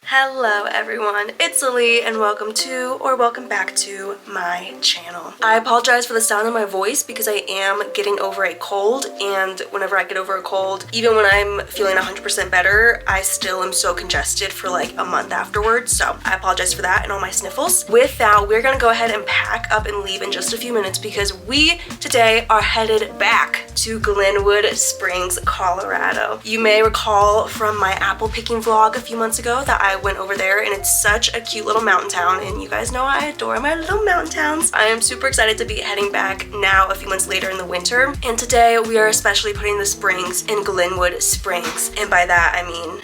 Hello everyone, it's Lily and welcome to or welcome back to my channel. I apologize for the sound of my voice because I am getting over a cold, and whenever I get over a cold, even when I'm feeling 100% better, I still am so congested for like a month afterwards, so I apologize for that and all my sniffles. With that, we're gonna go ahead and pack up and leave in just a few minutes because we today are headed back to Glenwood Springs, Colorado. You may recall from my apple picking vlog a few months ago that I went over there, and it's such a cute little mountain town, and you guys know I adore my little mountain towns. I am super excited to be heading back now a few months later in the winter, and today we are especially putting the springs in Glenwood Springs, and by that I mean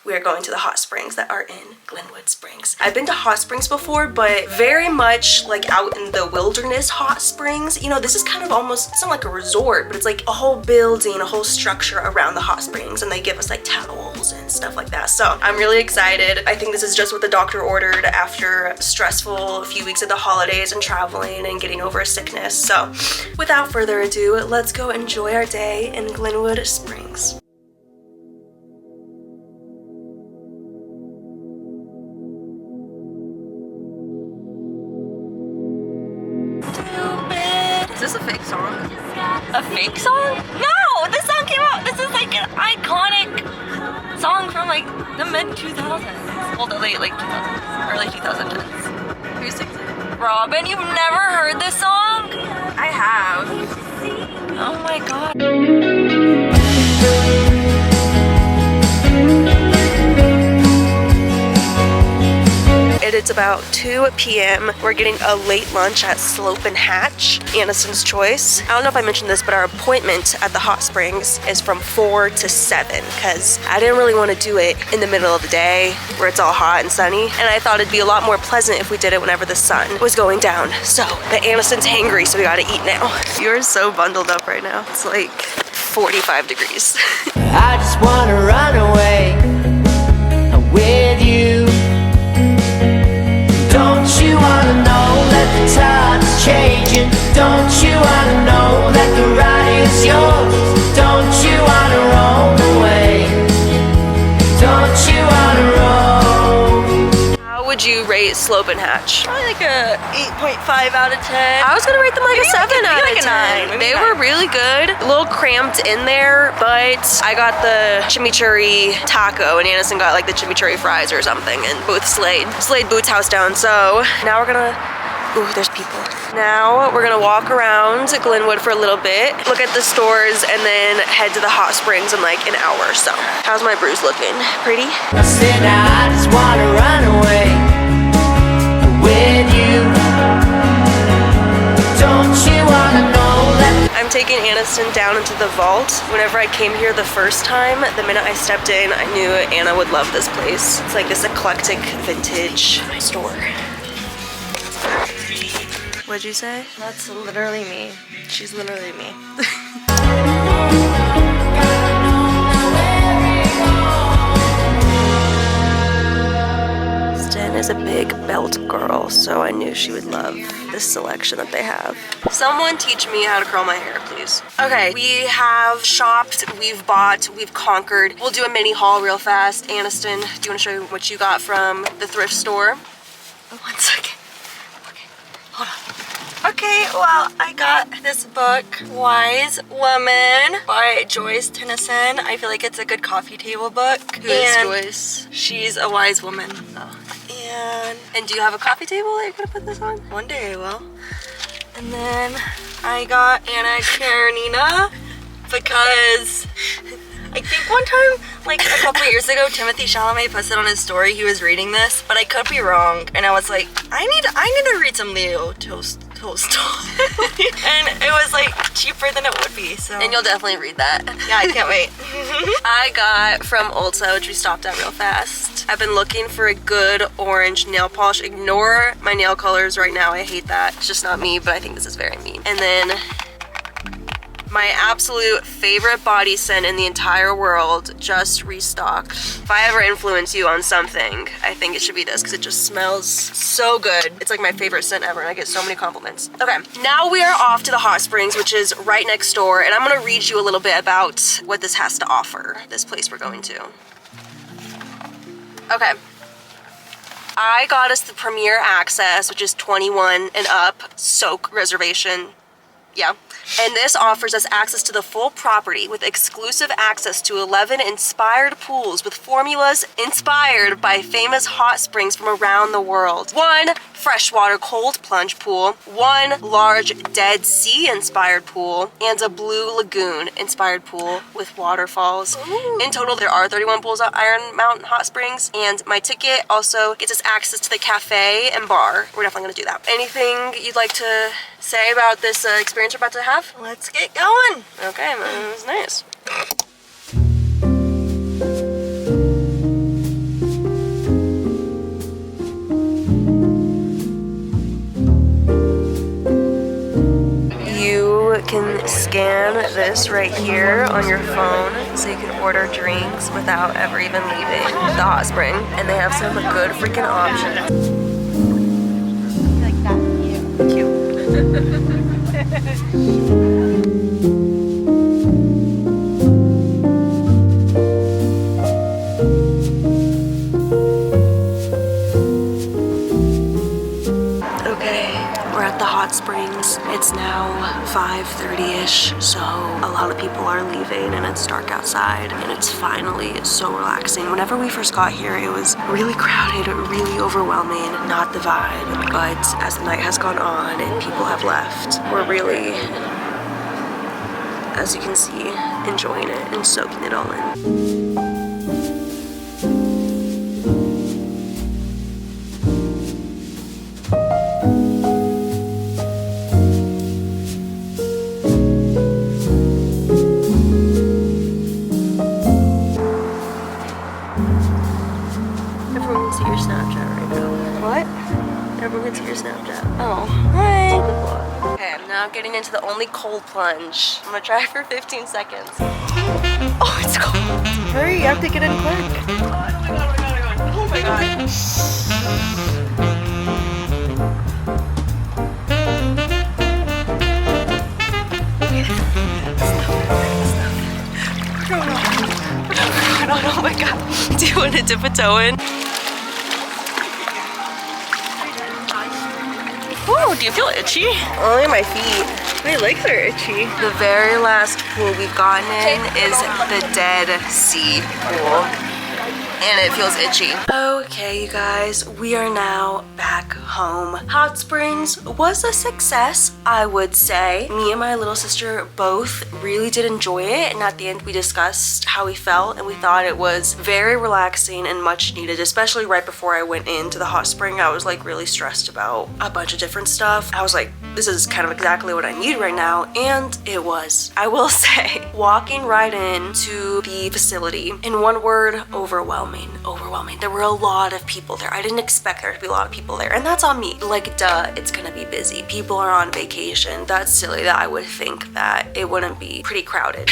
we are going to the hot springs that are in Glenwood Springs. I've been to hot springs before, but very much like out in the wilderness hot springs. You know, this is kind of almost, it's not like a resort, but it's like a whole building, a whole structure around the hot springs, and they give us like towels and stuff like that. So I'm really excited. I think this is just what the doctor ordered after a stressful few weeks of the holidays and traveling and getting over a sickness. So without further ado, let's go enjoy our day in Glenwood Springs. Is this a fake song? A fake song? No! This song came out. This is like an iconic song from like the mid-2000s. Well, the late like 2000s. Early 2010s. Who sings it? Robin, you've never heard this song? I have. Oh my god. It's about 2 p.m. We're getting a late lunch at Slope and Hatch, Aniston's choice. I don't know if I mentioned this, but our appointment at the hot springs is from 4 to 7 because I didn't really want to do it in the middle of the day where it's all hot and sunny, and I thought it'd be a lot more pleasant if we did it whenever the sun was going down. So, but Aniston's hangry, so we gotta eat now. You're so bundled up right now. It's like 45 degrees. I just wanna run away with you. Don't you wanna know that the tide's changing? Don't you wanna know that the ride is yours? Don't you wanna roam away? Don't you wanna roam? How would you rate Slope and Hatch? Probably like a 8.5 out of 10. I was gonna rate them like Maybe a 7 out like of a 10. 9. They were really good. A little cramped in there, but I got the chimichurri taco and Aniston got like the chimichurri fries or something, and both slayed Boots' house down. So now we're gonna, ooh, there's people. Now we're gonna walk around Glenwood for a little bit, look at the stores, and then head to the hot springs in like an hour or so. How's my bruise looking? Pretty? I said I just wanna run away with you. Don't you wanna know that I'm taking Aniston down into the vault. Whenever I came here the first time, the minute I stepped in, I knew Anna would love this place. It's like this eclectic vintage store. What'd you say? That's literally me. She's literally me. Sten is a big belt girl, so I knew she would love this selection that they have. Someone teach me how to curl my hair, please. Okay, we have shopped, we've bought, we've conquered. We'll do a mini haul real fast. Aniston, do you want to show me what you got from the thrift store? 1 second. Okay, hold on. Okay, well, I got this book, Wise Woman by Joyce Tennyson. I feel like it's a good coffee table book. Who is Joyce? She's a wise woman. Oh. And do you have a coffee table that you're gonna put this on? One day I will. And then I got Anna Karenina because I think one time, like a couple years ago, Timothy Chalamet posted on his story he was reading this, but I could be wrong. And I was like, I need to read some Leo Tolstoy. And it was like cheaper than it would be, so. And you'll definitely read that. Yeah, I can't wait. I got from Ulta, which we stopped at real fast. I've been looking for a good orange nail polish. Ignore my nail colors right now, I hate that. It's just not me, but I think this is very mean. And then My absolute favorite body scent in the entire world, just restocked. If I ever influence you on something, I think it should be this because it just smells so good. It's like my favorite scent ever and I get so many compliments. Okay, now we are off to the hot springs, which is right next door, and I'm gonna read you a little bit about what this has to offer, this place we're going to. Okay. I got us the premier access, which is 21 and up, soak reservation. Yeah. And this offers us access to the full property with exclusive access to 11 inspired pools with formulas inspired by famous hot springs from around the world. 1 freshwater cold plunge pool, 1 large Dead Sea inspired pool, and a Blue Lagoon inspired pool with waterfalls. Ooh. In total, there are 31 pools at Iron Mountain Hot Springs, and my ticket also gets us access to the cafe and bar. We're definitely gonna do that. Anything you'd like to say about this experience we're about to have? Let's get going. Okay, that was nice. You can scan this right here on your phone so you can order drinks without ever even leaving the hot spring. And they have some good freaking options. Like that. Cute. Hot springs. It's now 5:30ish, so a lot of people are leaving and it's dark outside and it's finally so relaxing. Whenever we first got here, it was really crowded, really overwhelming, not the vibe. But as the night has gone on and people have left, we're really, as you can see, enjoying it and soaking it all in. Okay, I'm now getting into the only cold plunge. I'm gonna try for 15 seconds. Oh, it's cold. Hurry, you have to get in quick. Oh my god. Oh my god. Do you want to dip a toe in? Ooh, do you feel itchy? Only my feet. My legs are itchy. The very last pool we've gotten in is the Dead Sea pool. And it feels itchy. Okay, you guys, we are now back home. Hot Springs was a success, I would say. Me and my little sister both really did enjoy it, and at the end we discussed how we felt, and we thought it was very relaxing and much needed, especially right before I went into the hot spring. I was like really stressed about a bunch of different stuff. I was like, this is kind of exactly what I need right now, and it was. I will say, walking right into the facility, in one word, overwhelming. Overwhelming. There were a lot of people there. I didn't expect there to be a lot of people there, and that's on me. Like, duh, it's gonna be busy. People are on vacation. That's silly that I would think that it wouldn't be pretty crowded.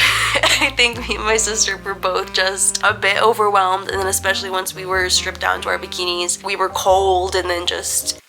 I think me and my sister were both just a bit overwhelmed, and then especially once we were stripped down to our bikinis, we were cold and then just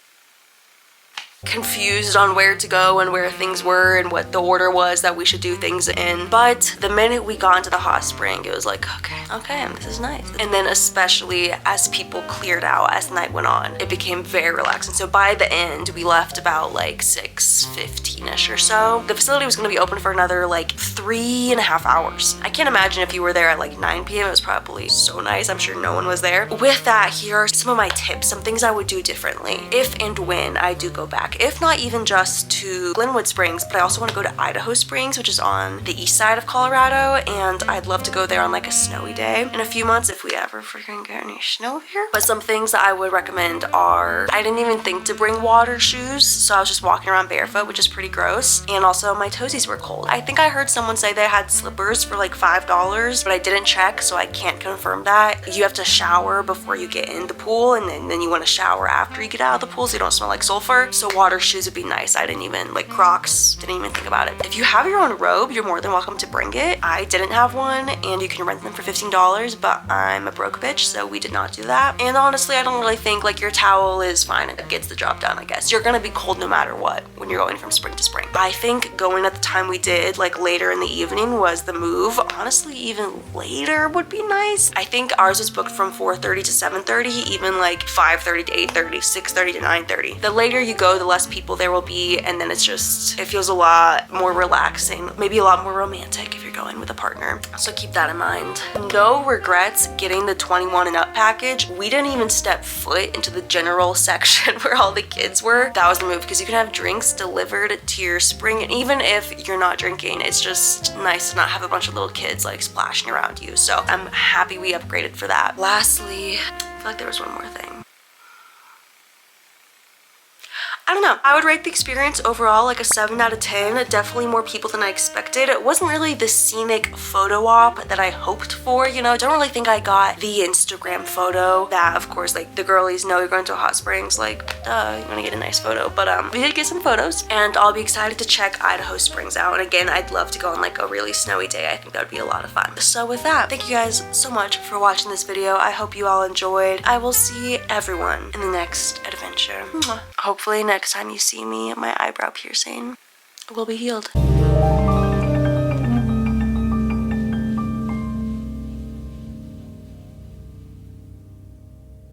confused on where to go and where things were and what the order was that we should do things in. But the minute we got into the hot spring, it was like, okay, this is nice. And then especially as people cleared out as the night went on, it became very relaxing. So by the end, we left about like 6:15ish or so. The facility was gonna be open for another like 3.5 hours. I can't imagine if you were there at like 9 p.m. It was probably so nice. I'm sure no one was there. With that, here are some of my tips, some things I would do differently if and when I do go back. If not even just to Glenwood Springs, but I also want to go to Idaho Springs, which is on the east side of Colorado, and I'd love to go there on like a snowy day in a few months if we ever freaking get any snow here. But some things that I would recommend are, I didn't even think to bring water shoes, so I was just walking around barefoot, which is pretty gross, and also my toesies were cold. I think I heard someone say they had slippers for like $5, but I didn't check, so I can't confirm that. You have to shower before you get in the pool, and then you want to shower after you get out of the pool so you don't smell like sulfur. So water water shoes would be nice. I didn't even, like Crocs, didn't even think about it. If you have your own robe, you're more than welcome to bring it. I didn't have one, and you can rent them for $15, but I'm a broke bitch, so we did not do that. And honestly, I don't really think like your towel is fine. It gets the job done, I guess. You're gonna be cold no matter what when you're going from spring to spring. I think going at the time we did, like later in the evening, was the move. Honestly, even later would be nice. I think ours was booked from 4:30 to 7:30, even like 5:30 to 8:30, 6:30 to 9:30. The later you go, the less people there will be, and then it's just, it feels a lot more relaxing, maybe a lot more romantic if you're going with a partner. So keep that in mind. No regrets getting the 21 and up package. We didn't even step foot into the general section where all the kids were. That was the move, because you can have drinks delivered to your spring, and even if you're not drinking, it's just nice to not have a bunch of little kids like splashing around you. So I'm happy we upgraded for that. Lastly, I feel like there was one more thing. I don't know. I would rate the experience overall like a 7 out of 10. Definitely more people than I expected. It wasn't really the scenic photo op that I hoped for, you know. I don't really think I got the Instagram photo that, of course, like the girlies know you're going to a hot springs, like, duh, you're gonna get a nice photo. But we did get some photos, and I'll be excited to check Idaho Springs out. And again, I'd love to go on like a really snowy day. I think that would be a lot of fun. So with that, thank you guys so much for watching this video. I hope you all enjoyed. I will see everyone in the next adventure. Hopefully next time you see me, my eyebrow piercing will be healed.